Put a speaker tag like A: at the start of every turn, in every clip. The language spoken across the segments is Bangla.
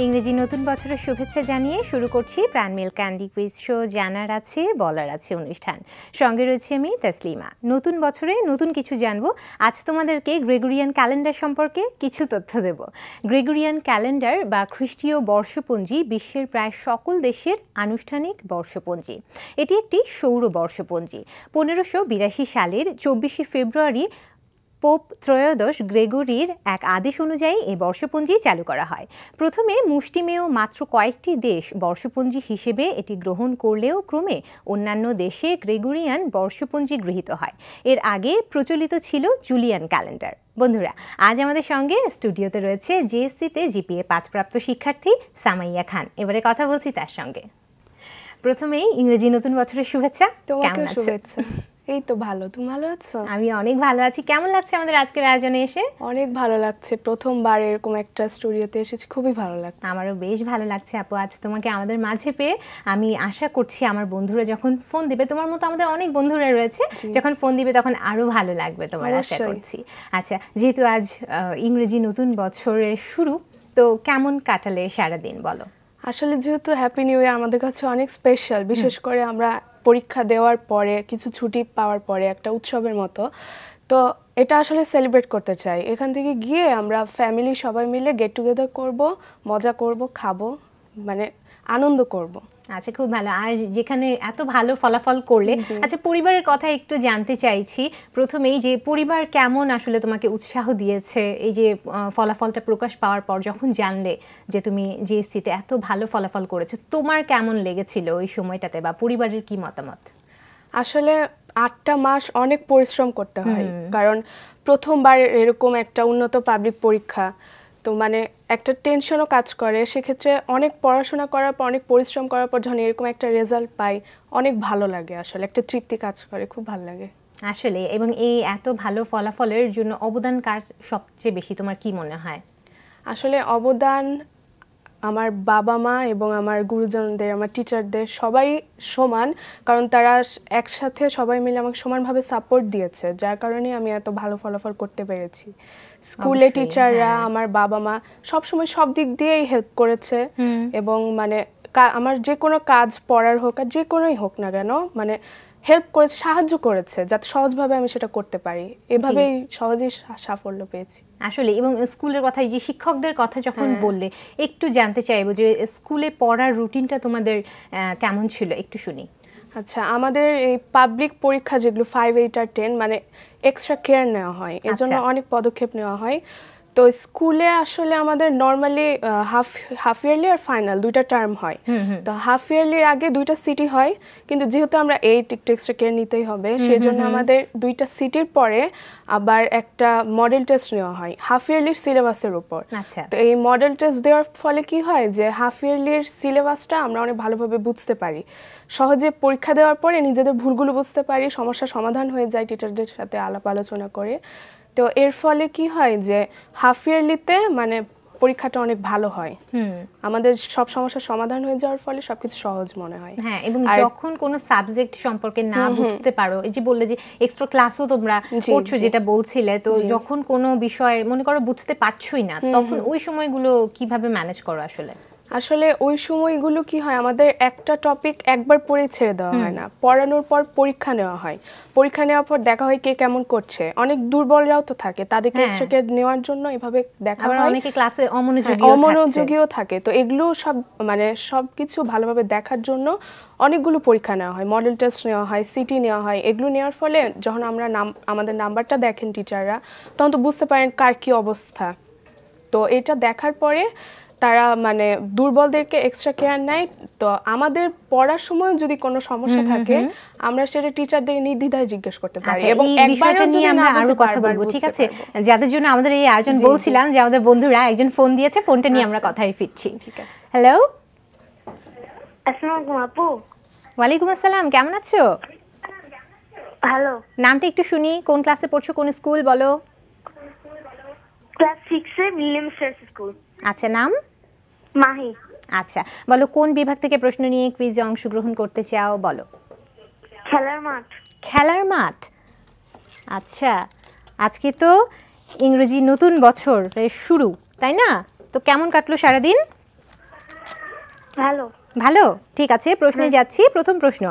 A: ইংরেজি নতুন বছরের শুভেচ্ছা জানিয়ে শুরু করছি প্রাণমিল ক্যান্ডি কুইজ শো জানার আছে বলার আছে অনুষ্ঠান। সঙ্গে রয়েছে আমি তাসলিমা। নতুন বছরে নতুন কিছু জানবো। আজ তোমাদেরকে গ্রেগরিয়ান ক্যালেন্ডার সম্পর্কে কিছু তথ্য দেব। গ্রেগরিয়ান ক্যালেন্ডার বা খ্রিস্টীয় বর্ষপঞ্জি বিশ্বের প্রায় সকল দেশের আনুষ্ঠানিক বর্ষপঞ্জি। এটি একটি সৌর বর্ষপঞ্জি। 1582 সালের 24 ফেব্রুয়ারি পোপ ত্রয়োদশ গ্রেগরির এক আদেশ অনুযায়ী এই বর্ষপঞ্জি চালু করা হয়। প্রথমে মুষ্টিমেয় মাত্র কয়েকটি দেশ বর্ষপঞ্জি হিসেবে এটি গ্রহণ করলেও ক্রমে অন্যান্য দেশে গ্রেগরিয়ান বর্ষপঞ্জি গৃহীত হয়। এর আগে প্রচলিত ছিল জুলিয়ান ক্যালেন্ডার। বন্ধুরা, আজ আমাদের সঙ্গে স্টুডিওতে রয়েছে জেএসসিতে জিপিএ 5 প্রাপ্ত শিক্ষার্থী সামাইয়া খান। এবারে কথা বলছি তার সঙ্গে। প্রথমেই ইংরেজি নতুন বছরের শুভেচ্ছা।
B: কেমন আছো? এই তো ভালো। তুমি ভালো আছো?
A: আমি অনেক ভালো আছি। কেমন লাগছে আমাদের আজকের আয়োজনে এসে?
B: অনেক ভালো লাগছে। প্রথমবার এরকম একটা স্টুডিওতে এসেছি, খুবই ভালো লাগছে।
A: আমারও বেশ ভালো লাগছে আপু। আজ তোমাকে আমাদের মাঝে পেয়ে আমি আশা করছি আমার বন্ধুরা যখন ফোন দিবে, তোমার মতো আমাদের অনেক বন্ধুরা রয়েছে, যখন ফোন দিবে তখন আরো ভালো লাগবে তোমার, আশা করছি। আচ্ছা, যেহেতু আজ ইংরেজি নতুন বছরের শুরু, তো কেমন কাটালে সারাদিন বলো?
B: আসলে যেহেতু হ্যাপি নিউ ইয়ার আমাদের কাছে অনেক স্পেশাল, বিশেষ করে আমরা পরীক্ষা দেওয়ার পরে কিছু ছুটি পাওয়ার পরে একটা উৎসবের মতো, তো এটা আসলে সেলিব্রেট করতে চাই। এখান থেকে গিয়ে আমরা ফ্যামিলি সবাই মিলে গেট টুগেদার করব, মজা করব, খাবো, মানে আনন্দ করব।
A: আচ্ছা, খুব ভালো। আর যেখানে এত ভালো ফলাফল করলে, আচ্ছা পরিবারের কথা একটু জানতে চাইছি প্রথমেই, যে পরিবার কেমন আসলে তোমাকে উৎসাহ দিয়েছে এই যে ফলাফলটা প্রকাশ পাওয়ার পর যখন জানলে যে তুমি জেএসসিতে এত ভালো ফলাফল করেছো, তোমার কেমন লেগেছিল ওই সময়টাতে, বা পরিবারের কি মতামত?
B: আসলে 8টা মাস অনেক পরিশ্রম করতে হয়, কারণ প্রথমবার এরকম একটা উন্নত পাবলিক পরীক্ষা, তো মানে একটা টেনশনও কাজ করে। সেক্ষেত্রে অনেক পড়াশোনা করার পর, অনেক পরিশ্রম করার পর যখন এরকম একটা রেজাল্ট পাই, অনেক ভালো লাগে। আসলে একটা তৃপ্তি কাজ করে, খুব ভালো লাগে
A: আসলে। এবং এই এত ভালো ফলাফলের জন্য অবদান কার সবচেয়ে বেশি, তোমার কি মনে হয়?
B: আসলে অবদান আমার বাবা মা এবং আমার গুরুজনদের, আমার টিচারদের, সবাই সমান, কারণ তারা একসাথে সবাই মিলে আমাকে সমানভাবে সাপোর্ট দিয়েছে, যার কারণে আমি এত ভালো ফলাফল করতে পেরেছি। স্কুলে টিচাররা, আমার বাবা মা সবসময় সব দিক দিয়েই হেল্প করেছে, এবং মানে আমার যে কোনো কাজ, পড়ার হোক আর যে কোনোই হোক না কেন, মানে হেল্প করেছে, সাহায্য করেছে, যাতে সহজভাবে আমি সেটা করতে পারি। এভাবেই সহজেই সাফল্য পেয়েছি
A: আসলে। এবং স্কুলের কথা, যে শিক্ষকদের কথা যখন বললে, একটু জানতে চাইবো যে স্কুলে পড়ার রুটিনটা তোমাদের কেমন ছিল, একটু শুনি।
B: আচ্ছা, আমাদের এই পাবলিক পরীক্ষা যেগুলো 5, 8 আর 10, মানে এক্সট্রা কেয়ার নেওয়া হয়, এজন্য অনেক পদক্ষেপ নেওয়া হয়। তো স্কুলে আসলে আমাদের নর্মালি হাফ ইয়ারলি আর ফাইনাল 2টা টার্ম হয়। তো হাফ ইয়ারলির আগে 2টা সিটি হয়, কিন্তু যেহেতু আমরা 8 একটু এক্সট্রা কেয়ার নিতেই হবে, সেজন্য আমাদের 2টা সিটির পরে আবার একটা মডেল টেস্ট নেওয়া হয় হাফ ইয়ারলির সিলেবাসের উপর। তো এই মডেল টেস্ট দেওয়ার ফলে কি হয় যে হাফ ইয়ারলির সিলেবাসটা আমরা অনেক ভালোভাবে বুঝতে পারি, সহজে পরীক্ষা দেওয়ার পরে নিজেদের ভুলগুলো বুঝতে পারি, সমস্যার সমাধান হয়ে যায় টিচারদের সাথে আলাপ আলোচনা করে। তো এর ফলে কি হয় যে হাফ ইয়ারলিতে মানে পরীক্ষাটা অনেক ভালো হয়, আমাদের সব সমস্যার সমাধান হয়ে যাওয়ার ফলে সবকিছু সহজ মনে হয়।
A: হ্যাঁ, এবং যখন কোনো সাবজেক্ট সম্পর্কে না বুঝতে পারো, এই যে বললে যে এক্সট্রা ক্লাসও তোমরা করছো, যেটা বলছিলে, তো যখন কোনো বিষয় মনে করো বুঝতে পারছোই না, তখন ওই সময়গুলো কিভাবে ম্যানেজ করো আসলে?
B: আসলে ওই সময়গুলো কি হয়, আমাদের একটা টপিক একবার পড়ে ছেড়ে দেওয়া হয় না, পড়ানোর পর পরীক্ষা নেওয়া হয়, পরীক্ষা নেওয়ার পর দেখা হয় কে কেমন করছে। অনেক দুর্বলরাও তো থাকে, তাদেরকে এক্সট্রা কেয়ার নেওয়ার জন্য এভাবে দেখা হয়।
A: অনেকে ক্লাসে
B: অমনোযোগীও থাকে, তো এগুলো সব মানে সবকিছু ভালোভাবে দেখার জন্য অনেকগুলো পরীক্ষা নেওয়া হয়, মডেল টেস্ট নেওয়া হয়, সিটি নেওয়া হয়। এগুলো নেওয়ার ফলে যখন আমরা আমাদের নাম্বারটা দেখেন টিচাররা, তখন তো বুঝতে পারেন কার কি অবস্থা। তো এটা দেখার পরে তারা মানে দুর্বলদেরকে এক্সট্রা কেয়ার নেয়। তো আমাদের পড়ার সময় যদি কোনো সমস্যা থাকে, আমরা সেটা টিচারদের নির্দ্বিধায় জিজ্ঞেস করতে পারি, এবং একবারও নিয়ে আমরা আরো কথা বলবো।
A: ঠিক আছে, যাদের জন্য আমাদের এই আয়োজন বলছিলাম যে আমাদের বন্ধুরা একজন ফোন দিয়েছে, ফোনটা নিয়ে আমরা কথাই ফিরছি।
B: ঠিক আছে।
A: হ্যালো,
C: আসসালামু আলাইকুম আপু।
A: ওয়ালাইকুম আসসালাম, কেমন আছো?
C: ভালো।
A: নামটা একটু শুনি, কোন ক্লাসে পড়ছো, কোন স্কুল বলো?
C: Class 6 A William stars school.
A: আচ্ছা, নাম?
C: মাহি।
A: আচ্ছা, বলো কোন বিভাগ থেকে প্রশ্ন নিয়ে কুইজে অংশগ্রহণ করতে চাও? বলো।
C: খেলার মাঠ।
A: খেলার মাঠ। আচ্ছা, আজকে তো ইংরেজি নতুন বছরের শুরু, তাই না? তো কেমন কাটলো সারাদিন?
C: ভালো।
A: ভালো, ঠিক আছে, প্রশ্নে যাচ্ছি। প্রথম প্রশ্ন,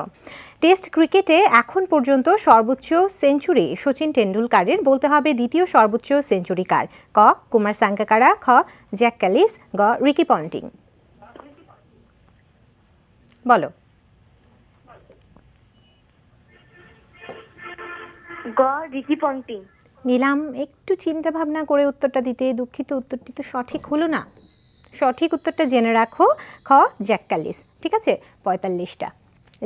A: টেস্ট ক্রিকেটে এখন পর্যন্ত সর্বোচ্চ সেঞ্চুরি সচিন টেন্ডুলকারের, বলতে হবে দ্বিতীয় সর্বোচ্চ সেঞ্চুরি কার? ক কুমার সাঙ্গাকারা, খ জ্যাক ক্যালিস, গ রিকি পন্টিং। বলো।
C: গ রিকি পন্টিং।
A: নিলাম একটু চিন্তা ভাবনা করে উত্তরটা দিতে, দুঃখিত উত্তরটি তো সঠিক হলো না। সঠিক উত্তরটা জেনে রাখো, খ জ্যাক ক্যালিস। ঠিক আছে, 45টা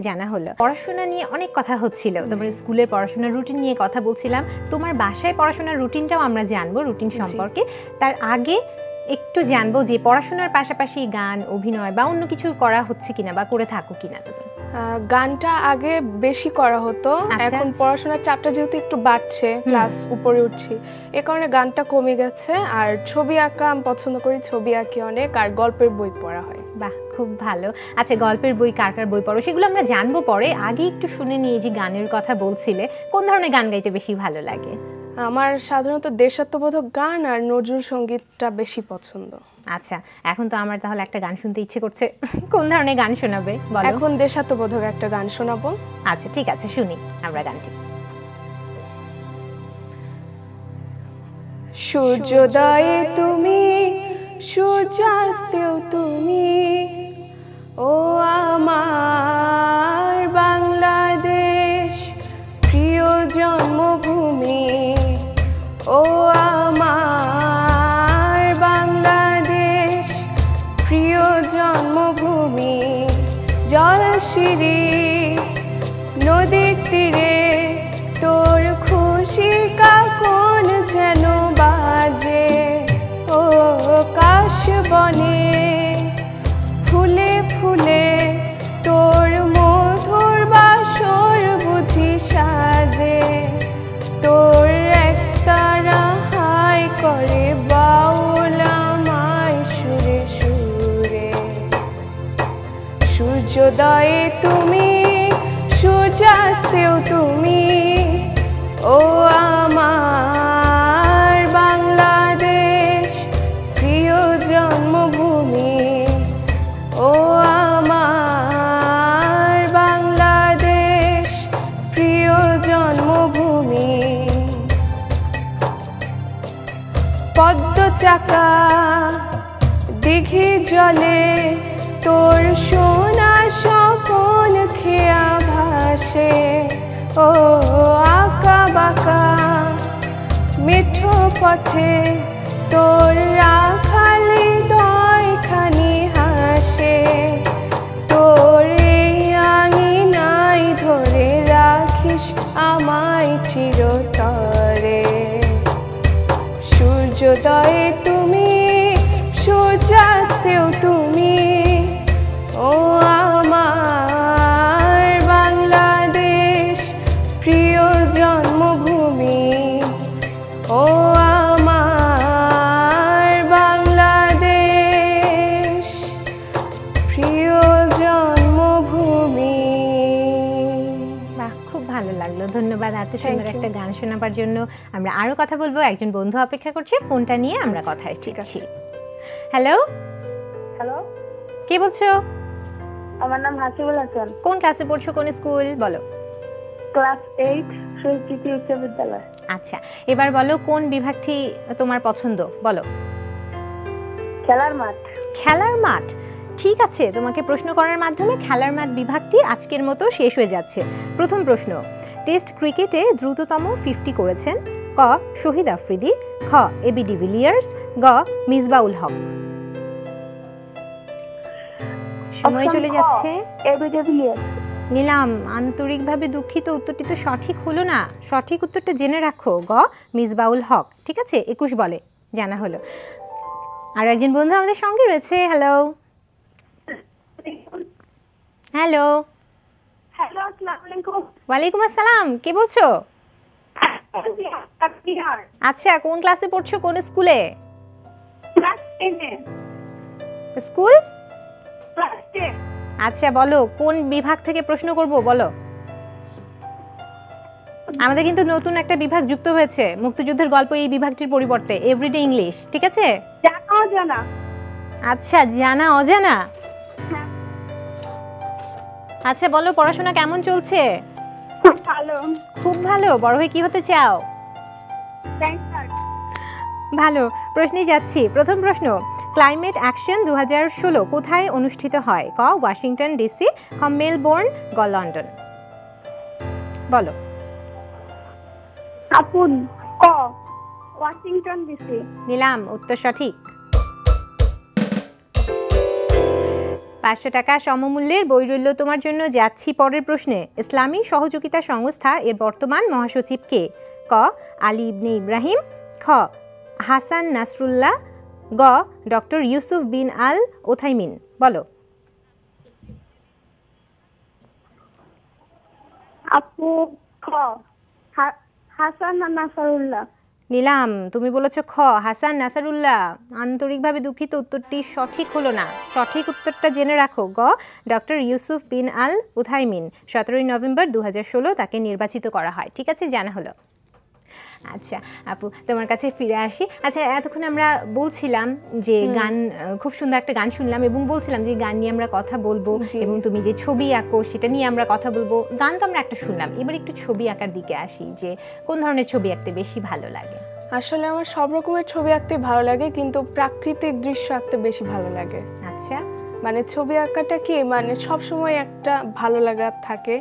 A: জানা হলো। পড়াশোনা নিয়ে অনেক কথা হচ্ছিল, তোমার স্কুলের পড়াশোনার রুটিন নিয়ে কথা বলছিলাম, তোমার বাসায় পড়াশোনার রুটিনটাও আমরা জানবো, রুটিন সম্পর্কে। তার আগে একটু জানবো যে পড়াশোনার পাশাপাশি গান, অভিনয় বা অন্য কিছু করা হচ্ছে কিনা বা করে থাকো কিনা তুমি?
B: গানটা আগে বেশি করা হতো, এখন পড়াশোনার চাপটা যেহেতু একটু বাড়ছে, ক্লাস উপরে উঠছি, এ কারণে গানটা কমে গেছে। আর ছবি আঁকা আমি পছন্দ করি, ছবি আঁকি অনেক, আর গল্পের বই পড়া হয়।
A: বাহ, খুব ভালো। আচ্ছা, গল্পের বই কার কার বই পড়ো সেগুলো আমরা জানবো পরে। আগে একটু শুনে নিয়ে, যে গানের কথা বলছিলে, কোন ধরনের গান গাইতে বেশি ভালো লাগে?
B: আমার সাধারণত দেশাত্মবোধক গান আর নজরুল সঙ্গীতটা বেশি পছন্দ।
A: আচ্ছা, এখন তো আমার তাহলে একটা গান শুনতে ইচ্ছে করছে, কোন ধরনের গান শোনাবে বলো?
B: এখন দেশাত্মবোধক একটা গান শোনাবো।
A: আচ্ছা, ঠিক আছে, শুনি আমরা গানটি।
B: সূর্যোদয়ে তুমি, সূর্যাস্তেও তুমি, ও আমার বাংলাদেশ, প্রিয় জন্মভূমি, ও আমার বাংলাদেশ, প্রিয় জন্মভূমি। জলশিরি নদীর তীরে তোর খুশি কাকন যেন বাজে, ও কাশবনে ফুলে ফুলে তোর মধুর বাসর বুঝি সাজে, তোর একতারা হাই করে বাউল আমায় সুরে সুরে। সূর্যোদয়ে তুমি, সূর্যাস্তেও তুমি, ও আমার বাংলাদেশ, প্রিয় জন্মভূমি, ও আমার বাংলাদেশ, প্রিয় জন্মভূমি। পদ্ম চাকা দিঘি জলে তোর সোনা স্বপন খেয়া ভাসে, ও আঁকা বাঁকা মিঠো পথে তোর রাখালি দয়খানি হাসে, তোর এই আঙিনায় ধরে রাখিস আমায় চিরতরে। সূর্যোদয়ে তুমি, সূর্যাস্তেও তুমি, ও আমার বাংলাদেশ, প্রিয় জন্মভূমি, ও আমার বাংলাদেশ, প্রিয় জন্মভূমি।
A: বাহ, খুব ভালো লাগলো, ধন্যবাদ এত সুন্দর একটা গান শোনাবার জন্য। আমরা আরো কথা বলবো, একজন বন্ধু অপেক্ষা করছে, ফোনটা নিয়ে আমরা কথায় ঠিক আছি। হ্যালো।
C: হ্যালো,
A: কে বলছো?
C: আমার নাম হাসিবুল হাসান।
A: কোন ক্লাসে পড়ছো, কোন স্কুল বলো?
C: ক্লাস 8 শহীদ স্মৃতি উচ্চ বিদ্যালয়।
A: আচ্ছা, এবার বলো কোন বিভাগটি তোমার পছন্দ? বলো।
C: খেলার মাঠ।
A: খেলার মাঠ, ঠিক আছে, তোমাকে প্রশ্ন করার মাধ্যমে খেলার মাঠ বিভাগটি আজকের মতো শেষ হয়ে যাচ্ছে। প্রথম প্রশ্ন, টেস্ট ক্রিকেটে দ্রুততম 50 করেছেন? ক শহীদ আফ্রিদি, খ এবি ডিভিলিয়ার্স, গ মিসবাউল হক। সময় চলে যাচ্ছে।
C: AB de Villiers.
A: নিলাম, আন্তরিকভাবে দুঃখিত, উত্তরটি তো সঠিক হলো না। সঠিক উত্তরটা জেনে রাখো, গ মিসবাউল হক। ঠিক আছে, 21 বলে জানা হলো। আর একজন বন্ধু আমাদের সঙ্গে রয়েছে। হ্যালো। হ্যালো।
C: হ্যালো, আসসালামু আলাইকুম।
A: ওয়ালাইকুম আসসালাম, কে বলছো? আচ্ছা, কোন ক্লাসে পড়ছো, কোন স্কুলে?
C: Class 10
A: school?
C: ক্লাস 10।
A: আচ্ছা বলো, কোন বিভাগ থেকে প্রশ্ন করব বলো। আমাদের কিন্তু নতুন একটা বিভাগ যুক্ত হয়েছে, মুক্তিযুদ্ধের গল্প এই বিভাগটির পরিবর্তে এভরিডে ইংলিশ, ঠিক আছে?
C: জানা অজানা।
A: আচ্ছা, জানা অজানা।
C: হ্যাঁ।
A: আচ্ছা বলো, পড়াশোনা কেমন চলছে?
C: খুব ভালো।
A: খুব ভালো। বড় হয়ে কি হতে চাও?
C: ডাক্তার।
A: ভালো, প্রশ্নেই যাচ্ছি। প্রথম প্রশ্ন, ক্লাইমেট অ্যাকশন 2016 কোথায় অনুষ্ঠিত হয়? ক ওয়াশিংটন ডিসি, খ মেলবোর্ন, গ লন্ডন। বলো।
C: আপন ক ওয়াশিংটন ডিসি।
A: নিলাম, উত্তর সঠিক। 500 টাকা সমমূল্যের বই রইল তোমার জন্য। যাচ্ছি পরের প্রশ্নে। ইসলামী সহযোগিতা সংস্থা এর বর্তমান মহাসচিব কে? ক আলী ইবনে ইব্রাহিম, খ হাসান নাসরুল্লাহ, গ ডক্টর ইউসুফ বিন আল ওথাইমিন। বলো।
C: আপু খ হাসান নাসরুল্লাহ।
A: নিলাম, তুমি বলেছো খ হাসান নাসারুল্লাহ। আন্তরিকভাবে দুঃখিত, উত্তরটি সঠিক হলো না। সঠিক উত্তরটা জেনে রাখো, গ ডক্টর ইউসুফ বিন আল উথাইমিন। 17 নভেম্বর 2016 তাকে নির্বাচিত করা হয়। ঠিক আছে, জানা হলো। আচ্ছা আপু, তোমার কাছে ফিরে আসি। আচ্ছা, এতক্ষণ আমরা বলছিলাম যে গান, খুব সুন্দর একটা গান শুনলাম এবং বলছিলাম যে গান নিয়ে আমরা কথা বলবো এবং তুমি যে ছবি আঁকো সেটা নিয়ে আমরা কথা বলবো। গান তো আমরা একটা শুনলাম, এবার একটু ছবি আঁকার দিকে আসি, যে কোন ধরনের ছবি আঁকতে বেশি ভালো লাগে?
B: আসলে আমার সব রকমের ছবি আঁকতে ভালো লাগে, কিন্তু প্রাকৃতিক দৃশ্য আঁকতে বেশি ভালো লাগে।
A: আচ্ছা,
B: মানে ছবি আঁকাটা কি, মানে সব সময় একটা ভালো লাগা থাকে।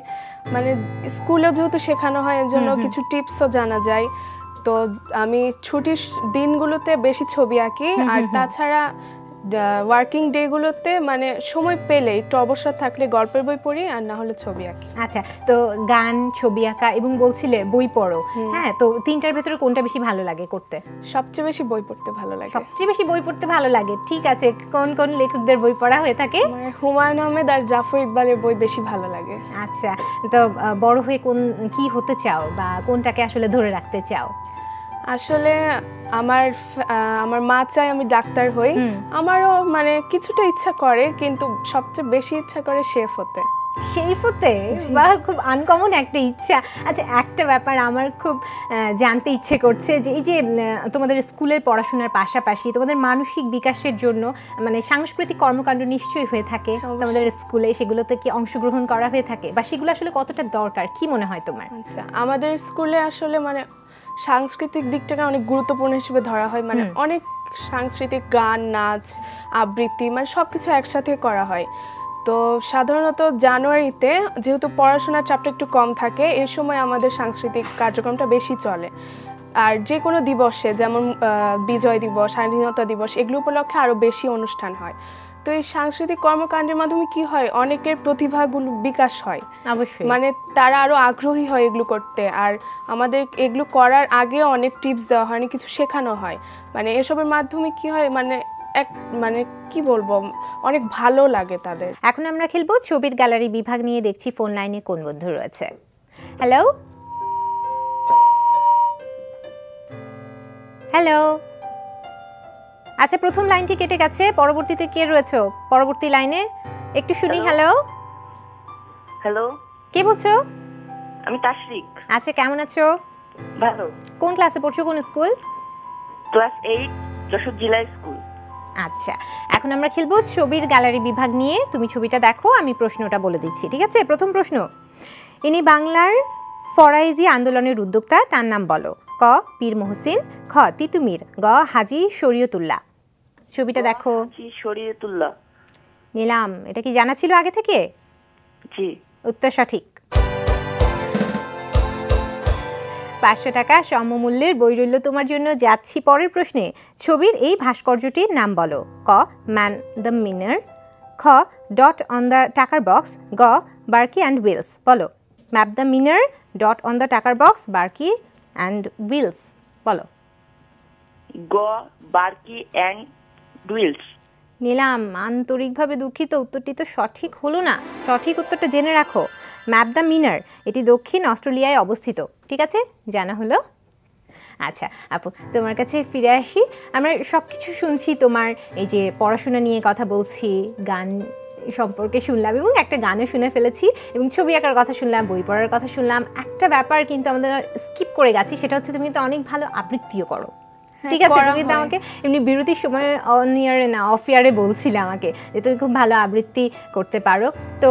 B: মানে স্কুলে যেহেতু শেখানো হয়, এর জন্য কিছু টিপসও জানা যায়। তো আমি ছুটির দিনগুলোতে বেশি ছবি আঁকি, আর তাছাড়া ওয়ার্কিং ডেগুলোতে মানে সময় পেলে একটু অবসর থাকলে গল্পের বই পড়ি, আর না হলে ছবি আঁকি।
A: আচ্ছা, তো গান, ছবি আঁকা এবং বলছিলে বই পড়ো, হ্যাঁ, তো তিনটার ভেতরে কোনটা বেশি ভালো লাগে করতে?
B: সবচেয়ে বেশি বই পড়তে ভালো লাগে।
A: সবচেয়ে বেশি বই পড়তে ভালো লাগে, ঠিক আছে। কোন কোন লেখকদের বই পড়া হয়ে থাকে?
B: আমার হুমায়ুন আহমেদ আর জাফর ইকবালের বই বেশি ভালো লাগে।
A: আচ্ছা, তো বড় হয়ে কি হতে চাও বা কোনটাকে আসলে ধরে রাখতে চাও?
B: আসলে আমার মা চায় আমি ডাক্তার হই। আমারও মানে কিছুটা ইচ্ছা করে, কিন্তু সবচেয়ে বেশি ইচ্ছা করে শেফ হতে।
A: শেফ হতে? বা খুব আনকমন একটা ইচ্ছা। আচ্ছা, একটা ব্যাপার আমার খুব জানতে ইচ্ছে করছে, যে এই যে তোমাদের স্কুলের পড়াশোনার পাশাপাশি তোমাদের মানসিক বিকাশের জন্য মানে সাংস্কৃতিক কর্মকাণ্ড নিশ্চয়ই হয়ে থাকে তোমাদের স্কুলে, সেগুলোতে কি অংশগ্রহণ করা হয়ে থাকে বা সেগুলো আসলে কতটা দরকার, কি মনে হয় তোমার?
B: আচ্ছা, আমাদের স্কুলে আসলে মানে সাংস্কৃতিক দিকটাকে অনেক গুরুত্বপূর্ণ হিসেবে ধরা হয়। মানে অনেক সাংস্কৃতিক গান, নাচ, আবৃত্তি, মানে সবকিছু একসাথে করা হয়। তো সাধারণত জানুয়ারিতে যেহেতু পড়াশোনার চাপটা একটু কম থাকে, এই সময় আমাদের সাংস্কৃতিক কার্যক্রমটা বেশি চলে। আর যে কোনো দিবসে, যেমন বিজয় দিবস, স্বাধীনতা দিবস, এগুলো উপলক্ষে আরও বেশি অনুষ্ঠান হয়। তো এই সাংস্কৃতিক কর্মকাণ্ডের মাধ্যমে কি হয়, অনেকের প্রতিভাগুলো বিকাশ হয়।
A: অবশ্যই, মানে
B: তারা আরো আগ্রহী হয় এগুলো করতে। আর আমাদের এগুলো করার আগে অনেক টিপস দেওয়া হয়, কিছু শেখানো হয়। মানে এসবের মাধ্যমে কি হয়, মানে কি বলবো, অনেক ভালো লাগে তাদের।
A: এখন আমরা খেলবো ছবির গ্যালারি বিভাগ নিয়ে। দেখছি ফোন লাইনে কোন বন্ধু রয়েছে। Hello hello. আচ্ছা, প্রথম লাইনটি কেটে গেছে, পরবর্তীতে কে রয়েছে পরবর্তী লাইনে? একটু শুনি। হ্যালো
D: হ্যালো,
A: কে বলছো?
D: আমি তাশরিক।
A: আচ্ছা, কেমন আছো?
D: ভালো।
A: কোন ক্লাসে পড়ছো, কোন স্কুল?
D: ক্লাস 8, যশোর জেলা স্কুল।
A: আচ্ছা, এখন আমরা খেলবো ছবির গ্যালারি বিভাগ নিয়ে। তুমি ছবিটা দেখো, আমি প্রশ্নটা বলে দিচ্ছি, ঠিক আছে? প্রথম প্রশ্ন, ইনি বাংলার ফরাইজি আন্দোলনের উদ্যোক্তা, তার নাম বলো। ক পীর মহসিন, খ তিতুমির, গ হাজী শরীয়তুল্লাহ। ছবিটা দেখো।
D: জি, শরীয়তুল্লাহ।
A: নিলাম, এটা কি জানা ছিল আগে থেকে?
D: জি,
A: উত্তর সঠিক। 500 টাকা সমমূল্যের বই রইল তোমার জন্য। যাচ্ছি পরের প্রশ্নে। ছবির এই ভাস্কর্যটির নাম বলো। ক ম্যান দ্য মিনার, খ ডট অন দ্য টাকার বক্স, গ বার্কি অ্যান্ড উইলস। বলো। Map the Minar, dot on the টাকার বক্স, বার্কি অ্যান্ড উইলস। বলো।
D: গ বার্কি অ্যান্ড উইলস।
A: নিলাম, আন্তরিকভাবে দুঃখিত, উত্তরটি তো সঠিক হলো না। সঠিক উত্তরটা জেনে রাখো, ম্যাপ দ্য মিনার এটি দক্ষিণ অস্ট্রেলিয়ায় অবস্থিত। ঠিক আছে, জানা হলো। আচ্ছা আপু, তোমার কাছে ফিরে আসি। আমরা সব কিছু শুনছি, তোমার এই যে পড়াশোনা নিয়ে কথা বলছি, গান সম্পর্কে শুনলাম এবং একটা গানও শুনে ফেলেছি, এবং ছবি আঁকার কথা শুনলাম, বই পড়ার কথা শুনলাম। একটা ব্যাপার কিন্তু আমাদের স্কিপ করে গেছি, সেটা হচ্ছে তুমি কিন্তু অনেক ভালো আবৃত্তিও করো। ঠিক আছে, তুমি তো আমাকে এমনি বিরতির সময় অন ইয়ারে না অফ ইয়ারে বলছিলে আমাকে যে তুমি খুব ভালো আবৃত্তি করতে পারো। তো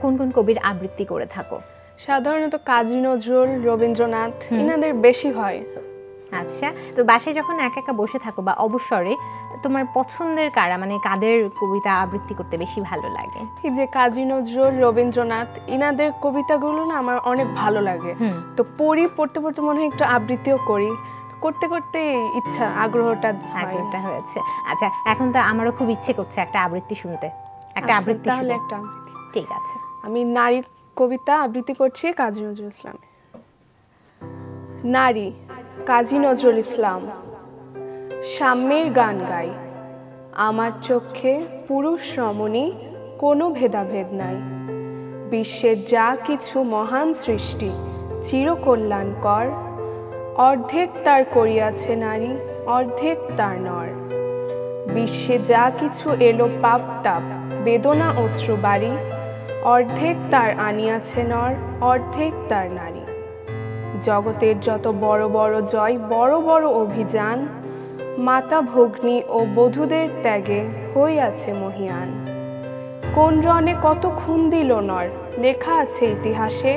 A: কোন কোন কবির আবৃত্তি করে থাকো?
B: সাধারণত কাজী নজরুল, রবীন্দ্রনাথ এনাদের বেশি হয়।
A: আচ্ছা, তো বাসায় যখন একা একা বসে থাকো বা অবসরে, তোমার পছন্দের কারা, মানে কাদের কবিতা আবৃত্তি করতে বেশি ভালো লাগে?
B: এই যে কাজী নজরুল, রবীন্দ্রনাথ এনাদের কবিতাগুলো না আমার অনেক ভালো লাগে। তো পড়তে পড়তে মনে হয় একটু আবৃত্তিও করি, করতে করতে ইচ্ছা আগ্রহটা
A: হয়েছে। আচ্ছা, এখন তো আমারও খুব ইচ্ছে করছে একটা আবৃত্তি শুনতে, একটা আবৃত্তি।
B: তাহলে একটা আবৃত্তি,
A: ঠিক আছে।
B: আমি নারী কবিতা আবৃত্তি করছি কাজী নজরুল ইসলাম। নারী, কাজী নজরুল ইসলাম। সাম্যের গান গাই, আমার চোখে পুরুষ রমণী কোনো ভেদাভেদ নাই। বিশ্বের যা কিছু মহান সৃষ্টি চিরকল্যাণকর, অর্ধেক তার করিয়াছে নারী, অর্ধেক তার নর। বিশ্বে যা কিছু এলো পাপ তাপ বেদনা অশ্রু বাড়ি, অর্ধেক তার আনিয়াছে নর, অর্ধেক তার নারী। জগতের যত বড় বড় জয়, বড় বড় অভিযান, মাতা ভগ্নী ও বধূদের ত্যাগে হইয়াছে মহিয়ান। কোন রণে কত খুন দিল নর, লেখা আছে ইতিহাসে,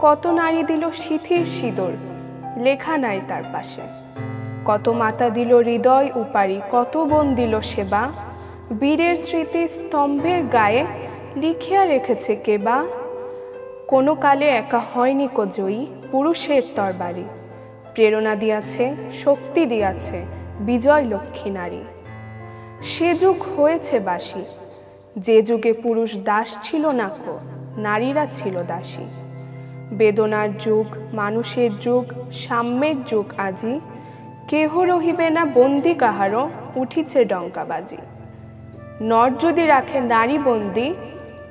B: কত নারী দিল সিথির সিঁদুর, লেখা নাই তার পাশে। কত মাতা দিল হৃদয় উপারি, কত বোন দিল সেবা, বীরের স্মৃতি স্তম্ভের গায়ে লিখিয়া রেখেছে কেবা। কোনো কালে একা হয়নি কো জয়ী, পুরুষের তরবারি, প্রেরণা দিয়াছে, শক্তি দিয়াছে বিজয় লক্ষ্মী নারী। সে যুগ হয়েছে বাসি, যে যুগে পুরুষ দাস ছিল না কো, নারীরা ছিল দাসী। বেদনার যুগ, মানুষের যুগ, সাম্যের যুগ আজি, কেহ রহিবে না বন্দি কাহারও, উঠিছে ডঙ্কাবাজি। নর যদি রাখে নারী বন্দি,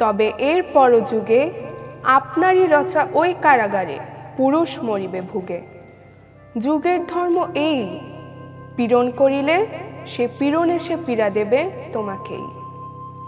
B: তবে এর পরযুগে আপনারই রচা ওই কারাগারে পুরুষ মরিবে ভুগে। যুগের ধর্ম এই, পীড়ন করিলে সে পীড়ন এসে পীড়া দেবে তোমাকেই।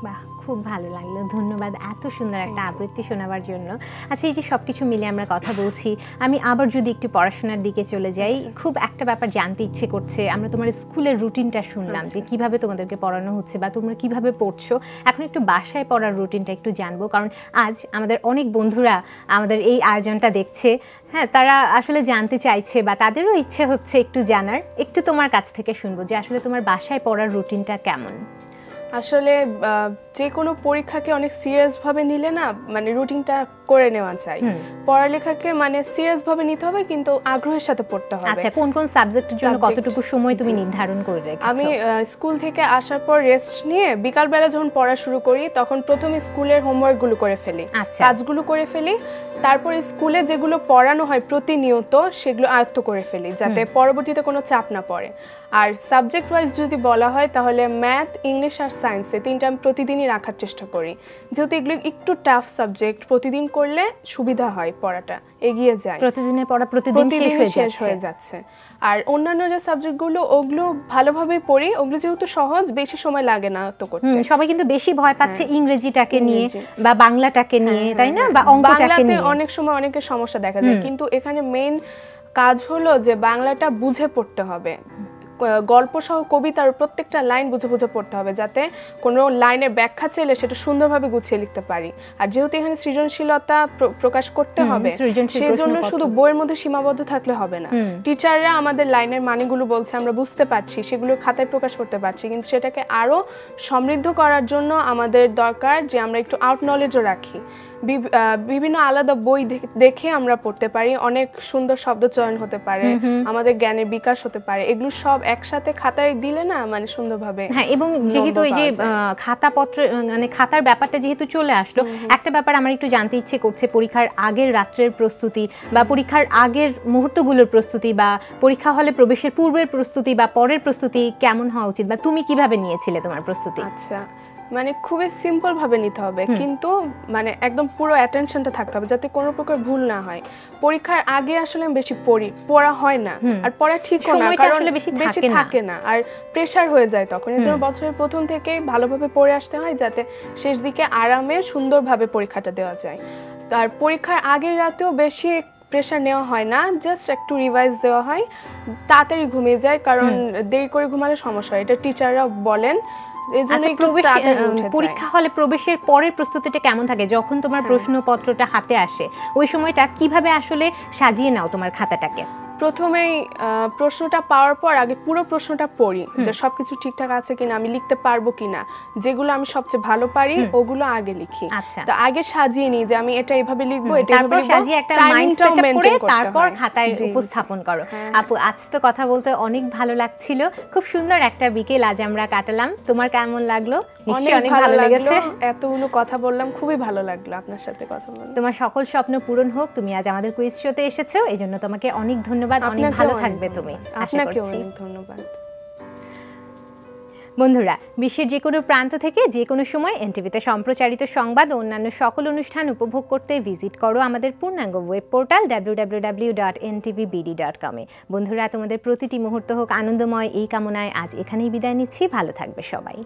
A: বাহ, খুব ভালো লাগলো, ধন্যবাদ এত সুন্দর একটা আবৃত্তি শোনাবার জন্য। আচ্ছা, এই যে সব কিছু মিলে আমরা কথা বলছি, আমি আবার যদি একটু পড়াশোনার দিকে চলে যাই, খুব একটা ব্যাপার জানতে ইচ্ছে করছে। আমরা তোমার স্কুলের রুটিনটা শুনলাম যে কিভাবে তোমাদেরকে পড়ানো হচ্ছে বা তোমরা কিভাবে পড়ছো, এখন একটু বাসায় পড়ার রুটিনটা একটু জানবো, কারণ আজ আমাদের অনেক বন্ধুরা আমাদের এই আয়োজনটা দেখছে। হ্যাঁ, তারা আসলে জানতে চাইছে বা তাদেরও ইচ্ছে হচ্ছে একটু জানার। একটু তোমার কাছ থেকে শুনবো যে আসলে তোমার বাসায় পড়ার রুটিনটা কেমন।
B: আসলে যে কোনো পরীক্ষাকে অনেক সিরিয়াসভাবে নিলে না, মানে রুটিনটা করে নেওয়া যায়। পড়ালেখাকে মানে সিরিয়াসভাবে নিতে হবে, কিন্তু আগ্রহের সাথে পড়তে হবে।
A: আচ্ছা, কোন কোন সাবজেক্টের জন্য কতটুকু সময় তুমি নির্ধারণ করে রেখেছো?
B: আমি স্কুল থেকে আসার পর রেস্ট নিয়ে বিকালবেলা যখন পড়া শুরু করি, তখন প্রথমে স্কুলের হোমওয়ার্কগুলো করে ফেলি, কাজগুলো করে ফেলি। তারপরে স্কুলে যেগুলো পড়ানো হয় প্রতিনিয়ত সেগুলো আয়ত্ত করে ফেলি, যাতে পরবর্তীতে কোনো চাপ না পড়ে। আর সাবজেক্ট ওয়াইজ যদি বলা হয়, তাহলে ম্যাথ, ইংলিশ আর সায়েন্সে তিনটা আমি প্রতিদিনই রাখার চেষ্টা করি, যেহেতু এগুলো একটু টাফ সাবজেক্ট। প্রতিদিন করলে সুবিধা হয়, পড়াটা এগিয়ে যায়।
A: প্রতিদিনের পড়া প্রতিদিন শেষ হয়ে যাচ্ছে।
B: আর অন্যান্য যে সাবজেক্টগুলো, ওগুলো ভালোভাবে পড়ি, ওগুলো যেহেতু সহজ, বেশি সময় লাগে না তো করতে।
A: সবাই কিন্তু বেশি ভয় পাচ্ছে ইংরেজিটাকে নিয়ে বা বাংলাটাকে নিয়ে, তাই না? বা অঙ্কটাকে নিয়ে
B: অনেক সময় অনেকের সমস্যা দেখা যায়, কিন্তু এখানে মেইন কাজ হলো যে বাংলাটা বুঝে পড়তে হবে। গল্প সহ কবিতার প্রত্যেকটা লাইন বুঝে বুঝে পড়তে হবে, যাতে কোনো লাইনের ব্যাখ্যা চাইলে সেটা সুন্দরভাবে গুছিয়ে লিখতে পারি। আর যেহেতু এখানে সৃজনশীলতা প্রকাশ করতে হবে, সেই জন্য শুধু বইয়ের মধ্যে সীমাবদ্ধ থাকলে হবে না। টিচাররা আমাদের লাইনের মানেগুলো বলছে, আমরা বুঝতে পারছি, সেগুলো খাতায় প্রকাশ করতে পারছি, কিন্তু সেটাকে আরো সমৃদ্ধ করার জন্য আমাদের দরকার যে আমরা একটু আউট নলেজও রাখি। বিভিন্ন আলাদা বই দেখে আমরা পড়তে পারি, অনেক সুন্দর শব্দ চয়ন হতে পারে, আমাদের জ্ঞানের বিকাশ হতে পারে। এগুলো সব একসাথে খাতায় দিলে না, মানে সুন্দরভাবে।
A: হ্যাঁ, এবং যেহেতু এই যে খাতাপত্র, মানে খাতার ব্যাপারটা যেহেতু চলে আসলো, একটা ব্যাপার আমার একটু জানতে ইচ্ছে করছে, পরীক্ষার আগের রাত্রের প্রস্তুতি বা পরীক্ষার আগের মুহূর্তগুলোর প্রস্তুতি বা পরীক্ষা হলে প্রবেশের পূর্বের প্রস্তুতি বা পরের প্রস্তুতি কেমন হওয়া উচিত, বা তুমি কিভাবে নিয়েছিলে তোমার প্রস্তুতি?
B: আচ্ছা, মানে খুবই সিম্পল ভাবে নিতে হবে, কিন্তু মানে একদম পুরো অ্যাটেনশনটা থাকতে হবে যাতে কোনো প্রকার ভুল না হয়। পরীক্ষার আগে আসলে আমি বেশি পড়া হয় না, আর পড়া ঠিকও না, কারণ বেশি থাকে না আর প্রেশার হয়ে যায় তখন। এই জন্য বছরের প্রথম থেকে ভালোভাবে পড়ে আসতে হয় যাতে শেষ দিকে আরামে সুন্দরভাবে পরীক্ষাটা দেওয়া যায়। আর পরীক্ষার আগের রাতেও বেশি প্রেশার নেওয়া হয় না, জাস্ট একটু রিভাইজ দেওয়া হয়, তাড়াতাড়ি ঘুমিয়ে যায়, কারণ দেরি করে ঘুমালে সমস্যা হয়, এটা টিচাররা বলেন।
A: পরীক্ষা হলে প্রবেশের পরের প্রস্তুতিটা কেমন থাকে যখন তোমার প্রশ্নপত্রটা হাতে আসে? ওই সময়টা কিভাবে আসলে সাজিয়ে নাও তোমার খাতাটাকে?
B: প্রথমেই প্রশ্নটা পাওয়ার পর আগে পুরো প্রশ্নটা পড়ি যে সবকিছু ঠিকঠাক আছে কিনা, আমি লিখতে পারবো কিনা, যেগুলো আমি সবচেয়ে ভালো পারি ওগুলো আগে লিখি। তো আগে সাজিয়ে নিই যে আমি এটা এইভাবে লিখবো, এটা এইভাবে লিখবো,
A: সাজিয়ে একটা মাইন্ড সেটআপ করে তারপর খাতায় উপস্থাপন করো। আপু, আজ তো কথা বলতে অনেক ভালো লাগছিল, খুব সুন্দর একটা বিকেল আজ আমরা কাটালাম। তোমার কেমন লাগলো? নিশ্চয়ই অনেক ভালো লেগেছে।
B: এতগুলো কথা বললাম, খুবই ভালো লাগলো আপনার সাথে কথা বলে।
A: তোমার সকল স্বপ্ন পূরণ হোক। তুমি আজ আমাদের কুইজ শোতে এসেছো, এইজন্য তোমাকে অনেক ধন্যবাদ। অনেক ভালো থাকবে তুমি, আশা করছি।
B: ধন্যবাদ।
A: বন্ধুরা, বিশ্বের যে কোনো প্রান্ত থেকে যে কোনো সময় এনটিভিতে সম্প্রচারিত সংবাদ ও অন্যান্য সকল অনুষ্ঠান উপভোগ করতে ভিজিট করো আমাদের পূর্ণাঙ্গ ওয়েব পোর্টাল www.ntvbd.com এ। বন্ধুরা, তোমাদের প্রতিটি মুহূর্ত হোক আনন্দময়, এই কামনায় আজ এখানেই বিদায় নিচ্ছি। ভালো থাকবে সবাই।